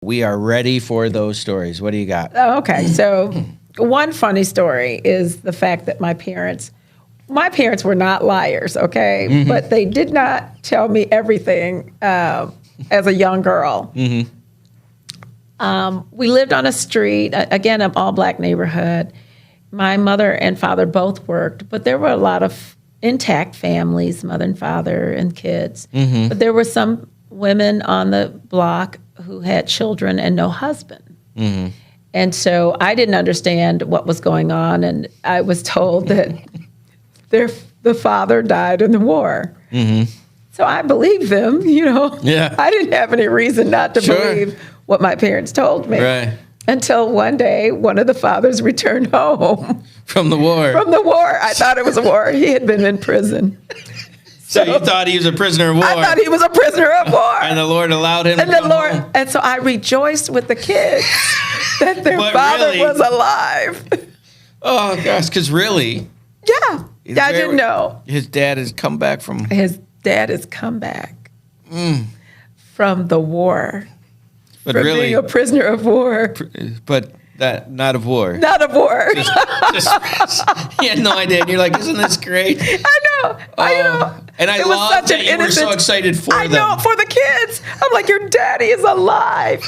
We are ready for those stories. What do you got? Oh, okay, so one funny story is the fact that my parents were not liars, okay? Mm-hmm. But they did not tell me everything as a young girl. Mm-hmm. We lived on a street, again, an all-black neighborhood. My mother and father both worked, but there were a lot of intact families, mother and father and kids. Mm-hmm. But there were some women on the block who had children and no husband. Mm-hmm. And so I didn't understand what was going on, and I was told that the father died in the war. Mm-hmm. So I believed them, Yeah. I didn't have any reason not to believe what my parents told me. Right. Until one day, one of the fathers returned home From the war. I thought it was a war. He had been in prison. So you thought he was a prisoner of war. I thought he was a prisoner of war. And the Lord allowed him to come home. And so I rejoiced with the kids that their father was alive. Oh, gosh, because really. Yeah. I didn't know. His dad has come back from. His dad has come back from the war. But from really. being a prisoner of war. But not of war. Not of war. He had no idea. And you're like, isn't this great? I know. And I love that you were so excited for them. I know, for the kids. I'm like, your daddy is alive,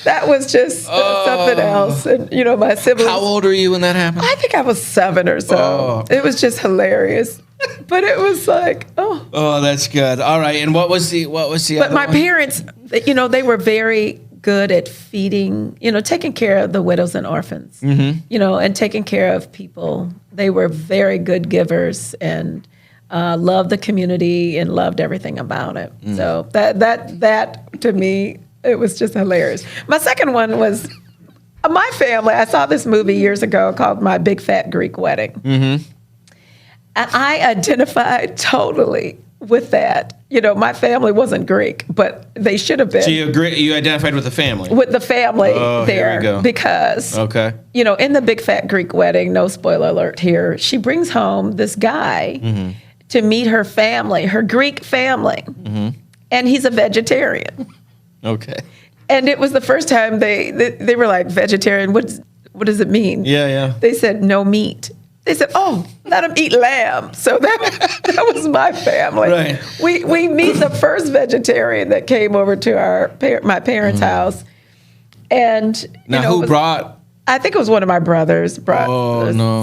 That was just something else. And, my siblings. How old were you when that happened? I think I was 7 or so. Oh. It was just hilarious. But it was like, oh. Oh, that's good. All right. And what was the But my parents, they were very good at feeding, taking care of the widows and orphans, and taking care of people. They were very good givers and loved the community and loved everything about it. So that to me, it was just hilarious. My second one was my family. I saw this movie years ago called My Big Fat Greek Wedding. Mm-hmm. And I identified totally with that. My family wasn't Greek, but they should have been. So you identified with the family? With the family there. Here we go. Because, okay. In the Big Fat Greek Wedding, no spoiler alert here, she brings home this guy to meet her family, her Greek family. Mm-hmm. And he's a vegetarian. Okay. And it was the first time they were like, vegetarian, what does it mean? Yeah. They said, no meat. They said, oh, let him eat lamb. So that was my family. Right. We meet the first vegetarian that came over to my parents' house. And now who brought? I think it was one of my brothers brought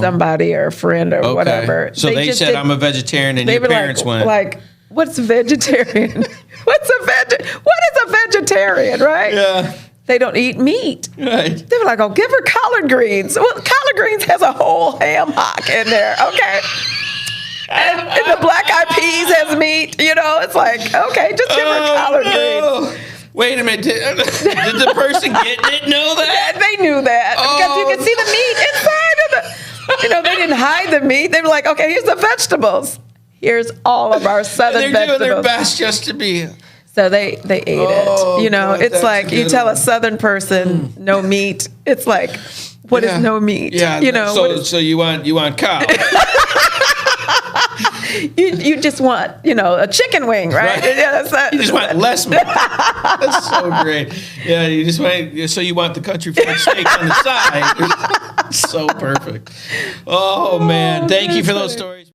somebody or a friend or whatever. So they said, I'm a vegetarian, and your parents went. Like, what's vegetarian? What is a vegetarian, right? Yeah. They don't eat meat. Right. They were like, oh, give her collard greens. Well, collard greens has a whole ham hock in there, okay? And the black eyed peas has meat, it's like, okay, just give her collard greens. Wait a minute. Did the person getting it know that? Yeah, they knew that. Because you could see the meat inside of the, they didn't hide the meat. They were like, okay, here's the vegetables. Here's all of our southern and vegetables. They're doing their best just to be. So they ate it. God, it's like you tell a Southern person no meat. It's like, what is no meat? Yeah. So you want cow. you just want a chicken wing, right? Right. You just want less meat. That's so great. Yeah. You want the country fried steak on the side. It's so perfect. Oh man, thank you for those stories.